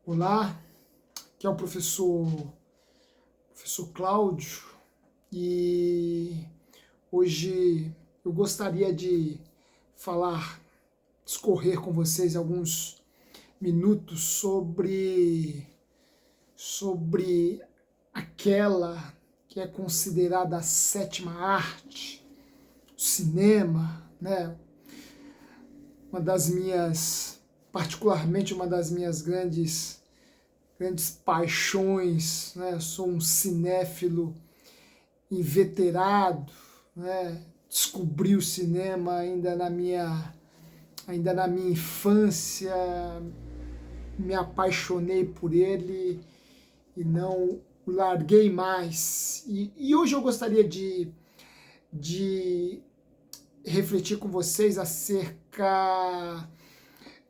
Olá, aqui é o professor Cláudio e hoje eu gostaria de discorrer com vocês alguns minutos sobre aquela que é considerada a sétima arte, o cinema, né? Particularmente uma das minhas grandes paixões, né? Sou um cinéfilo inveterado, né? Descobri o cinema ainda na minha infância, me apaixonei por ele e não o larguei mais. E hoje eu gostaria de refletir com vocês acerca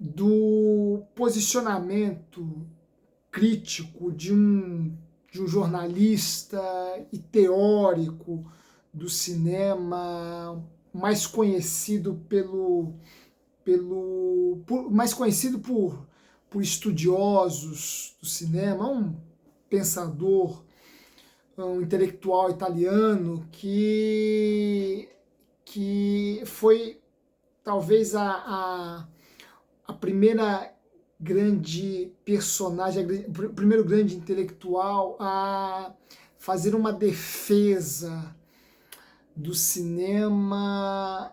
do posicionamento crítico de um jornalista e teórico do cinema, mais conhecido mais conhecido por estudiosos do cinema, um pensador, um intelectual italiano que foi talvez a primeira grande personagem, o primeiro grande intelectual a fazer uma defesa do cinema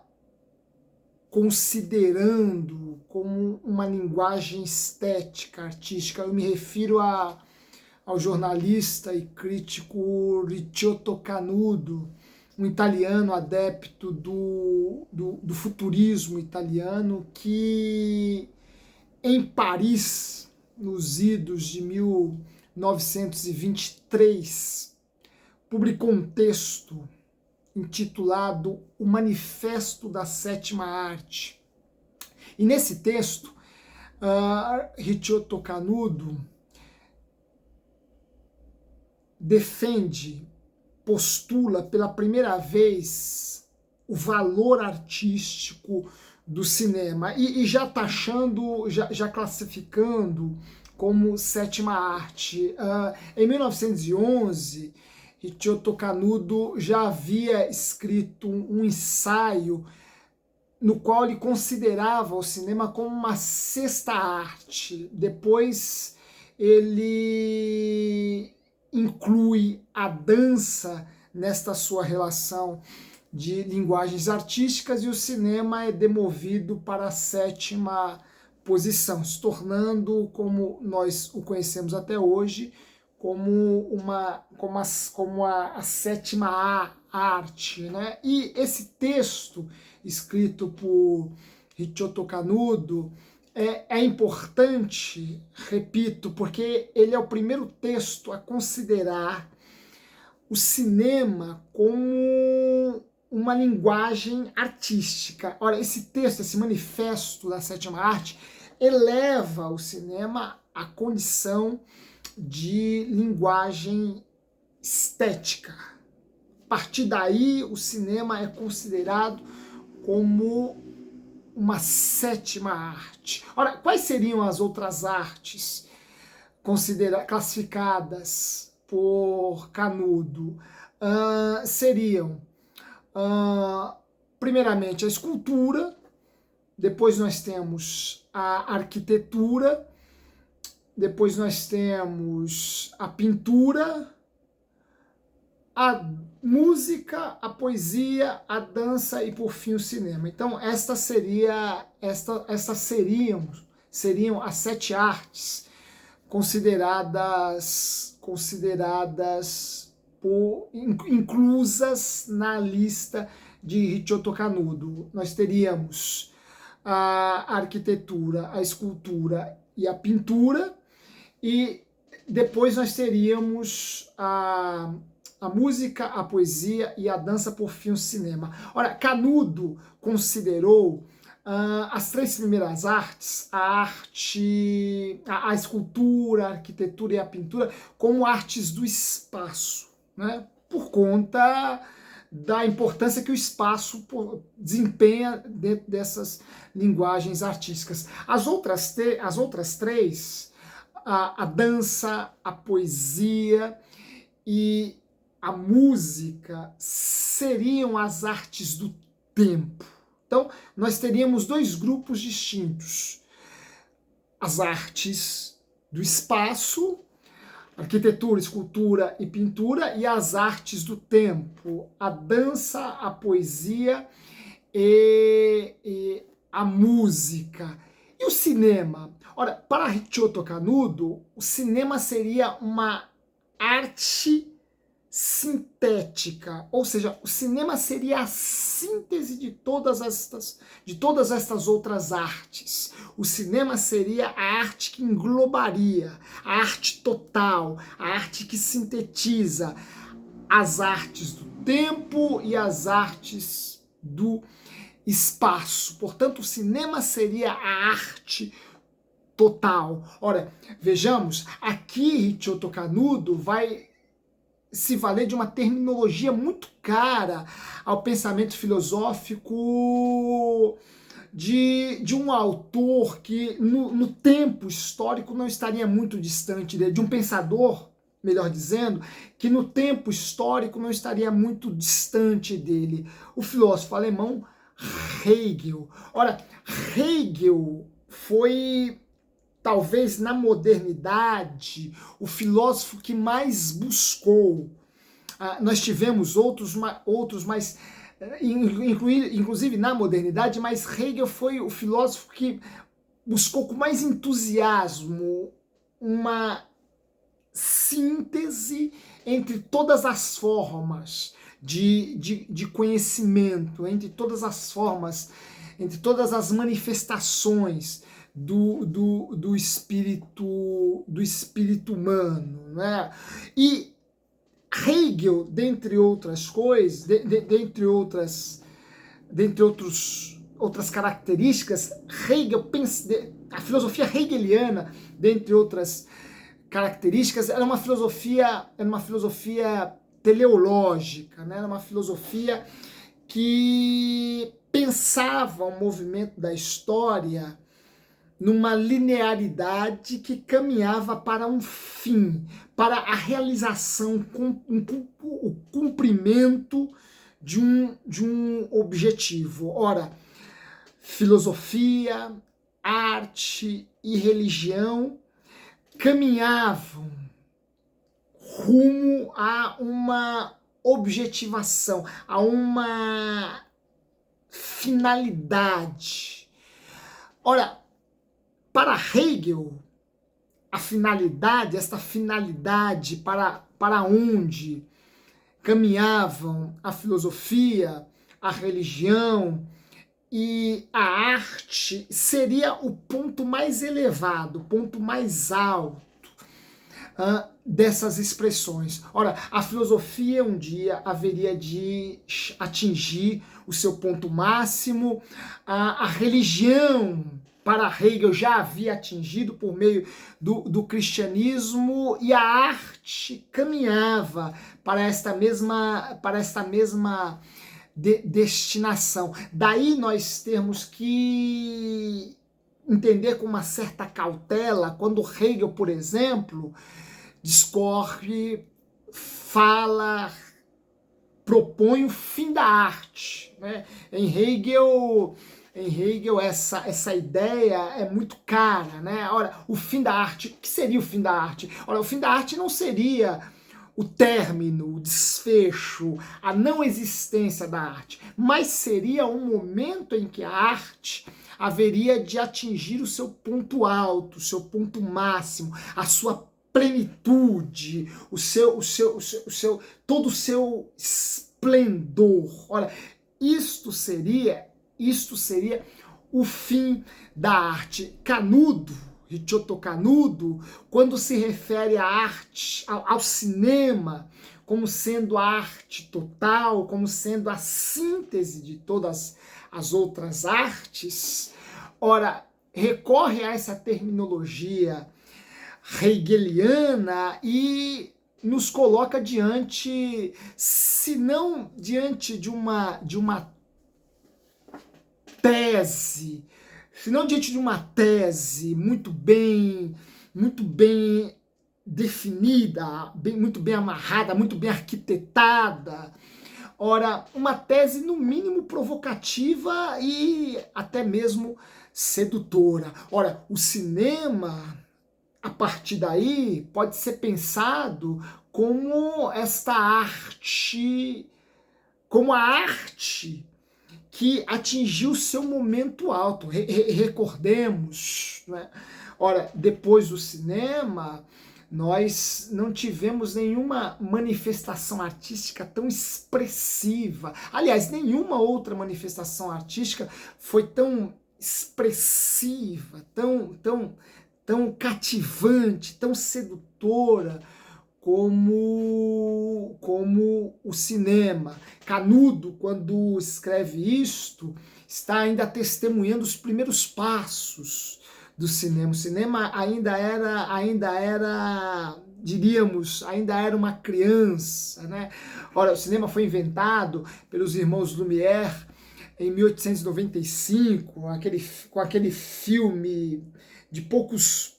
considerando como uma linguagem estética, artística. Eu me refiro ao jornalista e crítico Ricciotto Canudo, um italiano adepto do futurismo italiano, que em Paris, nos idos de 1923, publicou um texto intitulado O Manifesto da Sétima Arte. E nesse texto, Ricciotto Canudo postula pela primeira vez o valor artístico do cinema e já taxando, já classificando como sétima arte. Em 1911, Ricciotto Canudo já havia escrito um ensaio no qual ele considerava o cinema como uma sexta arte. Depois ele inclui a dança nesta sua relação de linguagens artísticas e o cinema é demovido para a sétima posição, se tornando, como nós o conhecemos até hoje, como a sétima arte, né? E esse texto escrito por Ricciotto Canudo é importante, repito, porque ele é o primeiro texto a considerar o cinema como uma linguagem artística. Ora, esse texto, esse manifesto da sétima arte, eleva o cinema à condição de linguagem estética. A partir daí, o cinema é considerado como uma sétima arte. Ora, quais seriam as outras artes classificadas por Canudo? Seriam, primeiramente, a escultura, depois nós temos a arquitetura, depois nós temos a pintura, a música, a poesia, a dança e, por fim, o cinema. Então, estas seriam as sete artes inclusas na lista de Ricciotto Canudo. Nós teríamos a arquitetura, a escultura e a pintura, e depois nós teríamos a música, a poesia e a dança, por fim, o cinema. Ora, Canudo considerou as três primeiras artes, a escultura, a arquitetura e a pintura, como artes do espaço, né? Por conta da importância que o espaço desempenha dentro dessas linguagens artísticas. As outras três, a dança, a poesia e a música seriam as artes do tempo. Então, nós teríamos dois grupos distintos: as artes do espaço, arquitetura, escultura e pintura, e as artes do tempo, a dança, a poesia e a música. E o cinema? Ora, para Ricciotto Canudo, o cinema seria uma arte sintética, ou seja, o cinema seria a síntese de todas estas outras artes. O cinema seria a arte que englobaria, a arte total, a arte que sintetiza as artes do tempo e as artes do espaço. Portanto, o cinema seria a arte total. Ora, vejamos, aqui Ricciotto Canudo vai se valer de uma terminologia muito cara ao pensamento filosófico de um autor que no tempo histórico não estaria muito distante dele, de um pensador, melhor dizendo, que no tempo histórico não estaria muito distante dele, o filósofo alemão Hegel. Ora, Hegel foi, talvez na modernidade, o filósofo que mais buscou. Nós tivemos outros mais, inclusive na modernidade, mas Hegel foi o filósofo que buscou com mais entusiasmo uma síntese entre todas as formas de conhecimento, entre todas as formas, entre todas as manifestações do espírito humano, né? E Hegel, dentre outras coisas, dentre outras características, a filosofia hegeliana, dentre outras características, era uma filosofia teleológica, né? Era uma filosofia que pensava o movimento da história numa linearidade que caminhava para um fim, para a realização, o cumprimento de um objetivo. Ora, filosofia, arte e religião caminhavam rumo a uma objetivação, a uma finalidade. Ora, para Hegel, esta finalidade para onde caminhavam a filosofia, a religião e a arte seria o ponto mais elevado, o ponto mais alto dessas expressões. Ora, a filosofia um dia haveria de atingir o seu ponto máximo, a religião para Hegel já havia atingido por meio do cristianismo, e a arte caminhava para esta mesma destinação. Daí nós temos que entender com uma certa cautela quando Hegel, por exemplo, discorre, fala, propõe o fim da arte, né? Em Hegel essa ideia é muito cara, né? Ora, o fim da arte, o que seria o fim da arte? Ora, o fim da arte não seria o término, o desfecho, a não existência da arte, mas seria um momento em que a arte haveria de atingir o seu ponto alto, o seu ponto máximo, a sua plenitude, todo o seu esplendor. Ora, isto seria o fim da arte. Ricciotto Canudo, quando se refere à arte, ao cinema, como sendo a arte total, como sendo a síntese de todas as outras artes, ora, recorre a essa terminologia hegeliana e nos coloca diante, se não diante de uma tese, se não diante de uma tese muito bem muito bem definida, muito bem amarrada, muito bem arquitetada. Ora, uma tese no mínimo provocativa e até mesmo sedutora. Ora, o cinema, a partir daí, pode ser pensado como esta arte, como a arte que atingiu seu momento alto. Recordemos, né? Ora, depois do cinema, nós não tivemos nenhuma manifestação artística tão expressiva. Aliás, nenhuma outra manifestação artística foi tão expressiva, tão cativante, tão sedutora como o cinema. Canudo, quando escreve isto, está ainda testemunhando os primeiros passos do cinema. O cinema ainda era, diríamos, ainda era uma criança, né? Ora, o cinema foi inventado pelos irmãos Lumière em 1895, com aquele filme de poucos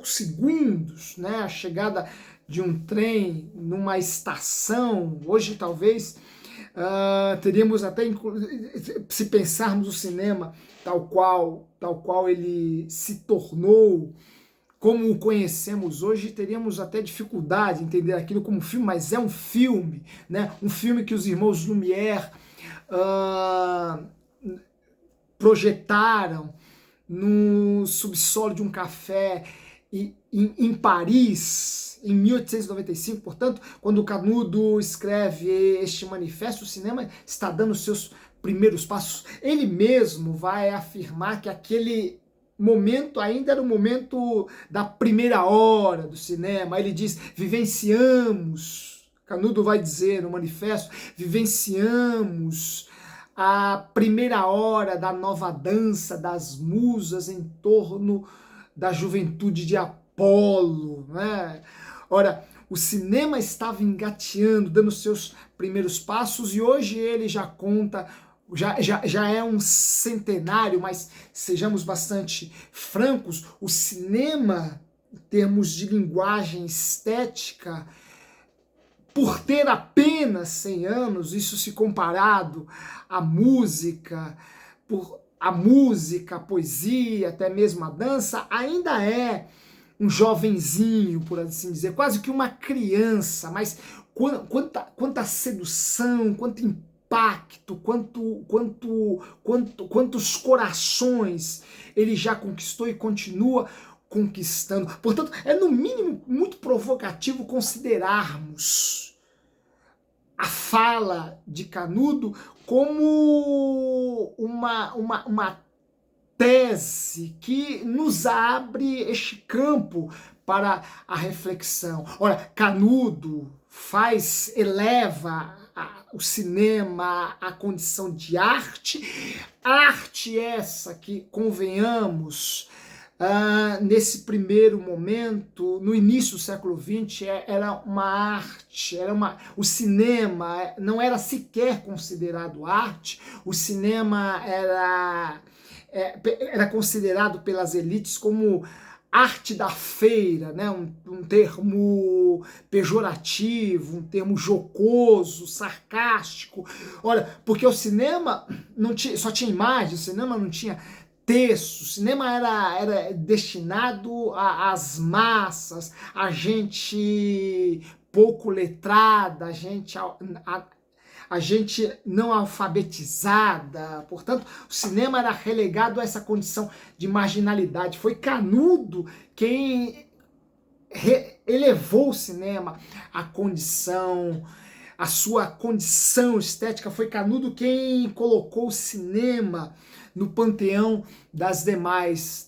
segundos, né? A chegada de um trem numa estação. Hoje talvez teríamos até, se pensarmos o cinema tal qual ele se tornou, como o conhecemos hoje, teríamos até dificuldade em entender aquilo como filme, mas é um filme, né? Um filme que os irmãos Lumière projetaram no subsolo de um café em Paris, em 1895. Portanto, quando o Canudo escreve este manifesto, o cinema está dando seus primeiros passos. Ele mesmo vai afirmar que aquele momento ainda era o momento da primeira hora do cinema. Ele diz: vivenciamos, Canudo vai dizer no manifesto, vivenciamos a primeira hora da nova dança das musas em torno da juventude de Apolo, né? Ora, o cinema estava engateando, dando seus primeiros passos, e hoje ele já conta, já é um centenário, mas sejamos bastante francos, o cinema, em termos de linguagem estética, por ter apenas 100 anos, isso se comparado à música, a poesia, até mesmo a dança, ainda é um jovenzinho, por assim dizer, quase que uma criança, mas quanta sedução, quanto impacto, quantos corações ele já conquistou e continua conquistando. Portanto, é no mínimo muito provocativo considerarmos a fala de Canudo como uma tese que nos abre este campo para a reflexão. Ora, Canudo eleva o cinema à condição de arte essa que, convenhamos, nesse primeiro momento, no início do século XX, era uma arte, o cinema não era sequer considerado arte, o cinema era considerado pelas elites como arte da feira, né? Um termo pejorativo, um termo jocoso, sarcástico. Olha, porque o cinema só tinha imagem, o cinema não tinha texto, o cinema era destinado às massas, a gente pouco letrada, a gente não alfabetizada. Portanto, o cinema era relegado a essa condição de marginalidade. Foi Canudo quem elevou o cinema a sua condição estética. Foi Canudo quem colocou o cinema no panteão das demais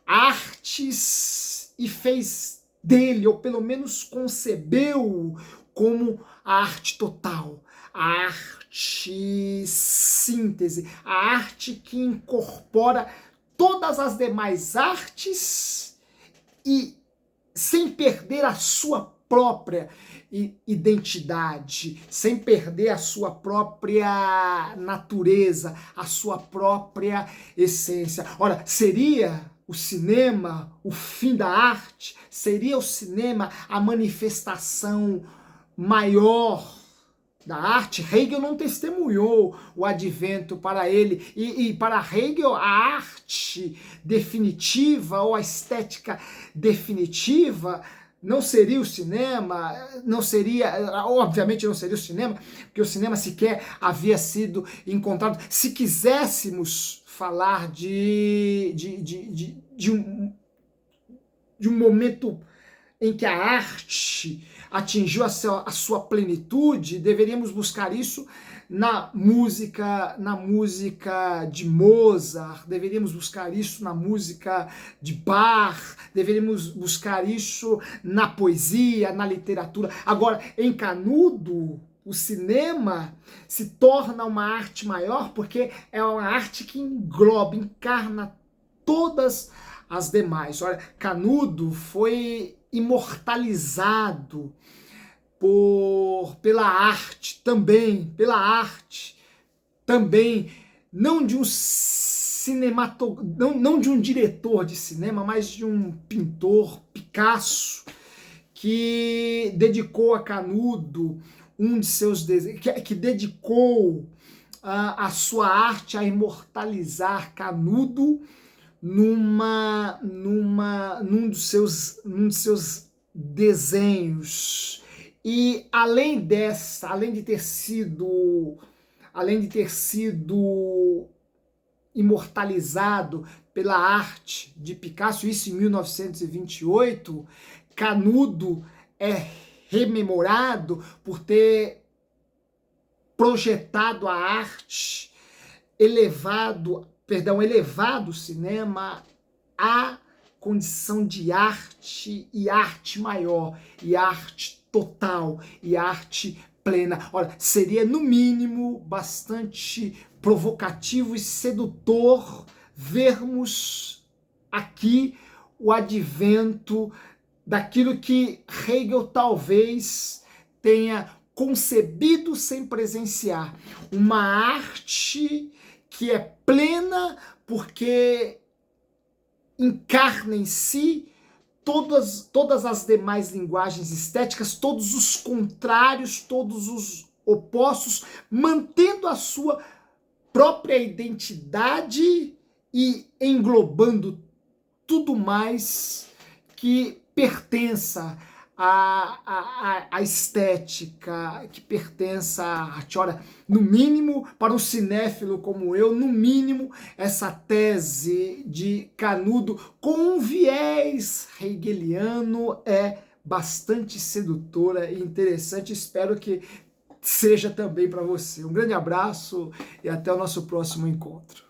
artes e fez dele, ou pelo menos concebeu como a arte total, a arte síntese, a arte que incorpora todas as demais artes e sem perder a sua própria identidade, sem perder a sua própria natureza, a sua própria essência. Ora, seria o cinema o fim da arte? Seria o cinema a manifestação maior da arte? Hegel não testemunhou o advento para ele, e para Hegel a arte definitiva ou a estética definitiva não seria o cinema, não seria, obviamente não seria o cinema, porque o cinema sequer havia sido encontrado. Se quiséssemos falar de um momento em que a arte atingiu a sua plenitude, deveríamos buscar isso na música de Mozart, deveríamos buscar isso na música de Bach, deveríamos buscar isso na poesia, na literatura. Agora, em Canudo, o cinema se torna uma arte maior porque é uma arte que engloba, encarna todas as demais. Olha, Canudo foi imortalizado pela arte também, não de um não de um diretor de cinema, mas de um pintor, Picasso, que dedicou a Canudo um de seus desenhos, que dedicou a sua arte a imortalizar Canudo num dos seus desenhos. E além de ter sido imortalizado pela arte de Picasso, isso em 1928, Canudo é rememorado por ter projetado a arte, elevado o cinema à condição de arte e arte maior, e arte total, e arte plena. Olha, seria no mínimo bastante provocativo e sedutor vermos aqui o advento daquilo que Hegel talvez tenha concebido sem presenciar, uma arte que é plena porque encarna em si todas as demais linguagens estéticas, todos os contrários, todos os opostos, mantendo a sua própria identidade e englobando tudo mais que pertença à estética, que pertença à arte. Ora, no mínimo, para um cinéfilo como eu, no mínimo, essa tese de Canudo com um viés hegeliano é bastante sedutora e interessante. Espero que seja também para você. Um grande abraço e até o nosso próximo encontro.